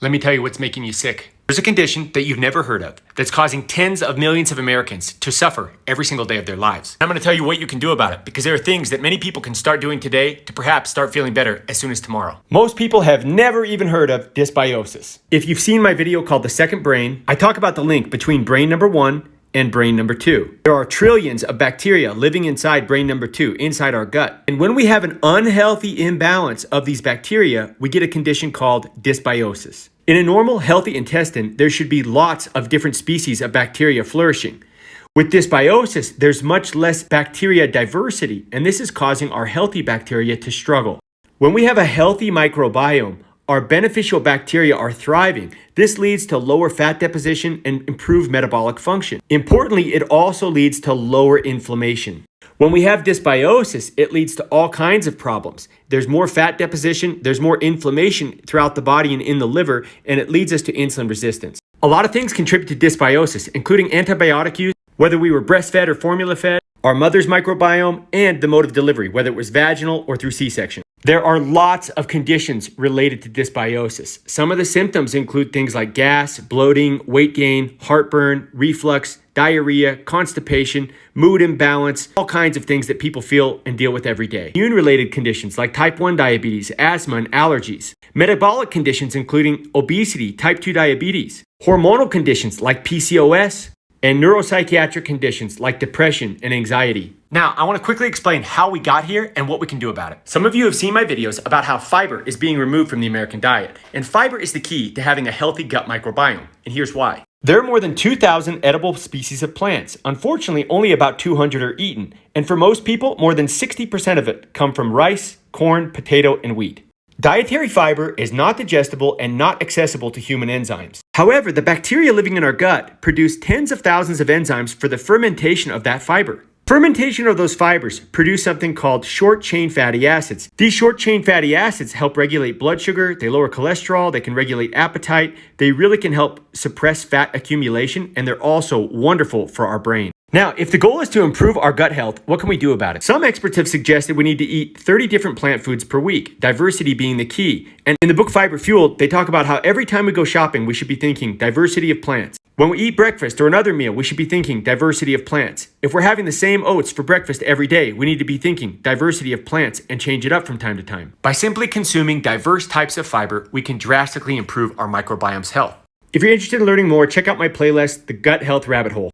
Let me tell you what's making you sick. There's a condition that you've never heard of that's causing tens of millions of Americans to suffer every single day of their lives. I'm going to tell you what you can do about it because there are things that many people can start doing today to perhaps start feeling better as soon as tomorrow. Most people have never even heard of dysbiosis. If you've seen my video called The Second Brain, I talk about the link between brain number 1 and brain number 2. There are trillions of bacteria living inside brain number 2, inside our gut. And when we have an unhealthy imbalance of these bacteria, we get a condition called dysbiosis. In a normal, healthy intestine, there should be lots of different species of bacteria flourishing. With dysbiosis, there's much less bacteria diversity, and this is causing our healthy bacteria to struggle. When we have a healthy microbiome, our beneficial bacteria are thriving. This leads to lower fat deposition and improved metabolic function. Importantly, it also leads to lower inflammation. When we have dysbiosis, it leads to all kinds of problems. There's more fat deposition, there's more inflammation throughout the body and in the liver, and it leads us to insulin resistance. A lot of things contribute to dysbiosis, including antibiotic use, whether we were breastfed or formula fed, our mother's microbiome, and the mode of delivery, whether it was vaginal or through C-section. There are lots of conditions related to dysbiosis. Some of the symptoms include things like gas, bloating, weight gain, heartburn, reflux, diarrhea, constipation, mood imbalance, all kinds of things that people feel and deal with every day. Immune-related conditions like type 1 diabetes, asthma, and allergies. Metabolic conditions including obesity, type 2 diabetes. Hormonal conditions like PCOS, and neuropsychiatric conditions like depression and anxiety. Now, I want to quickly explain how we got here and what we can do about it. Some of you have seen my videos about how fiber is being removed from the American diet, and fiber is the key to having a healthy gut microbiome, and here's why. There are more than 2,000 edible species of plants. Unfortunately, only about 200 are eaten, and for most people, more than 60% of it come from rice, corn, potato, and wheat. Dietary fiber is not digestible and not accessible to human enzymes. However, the bacteria living in our gut produce tens of thousands of enzymes for the fermentation of that fiber. Fermentation of those fibers produce something called short-chain fatty acids. These short-chain fatty acids help regulate blood sugar, they lower cholesterol, they can regulate appetite, they really can help suppress fat accumulation, and they're also wonderful for our brain. Now, if the goal is to improve our gut health, what can we do about it? Some experts have suggested we need to eat 30 different plant foods per week, diversity being the key. And in the book Fiber Fueled, they talk about how every time we go shopping, we should be thinking diversity of plants. When we eat breakfast or another meal, we should be thinking diversity of plants. If we're having the same oats for breakfast every day, we need to be thinking diversity of plants and change it up from time to time. By simply consuming diverse types of fiber, we can drastically improve our microbiome's health. If you're interested in learning more, check out my playlist, The Gut Health Rabbit Hole.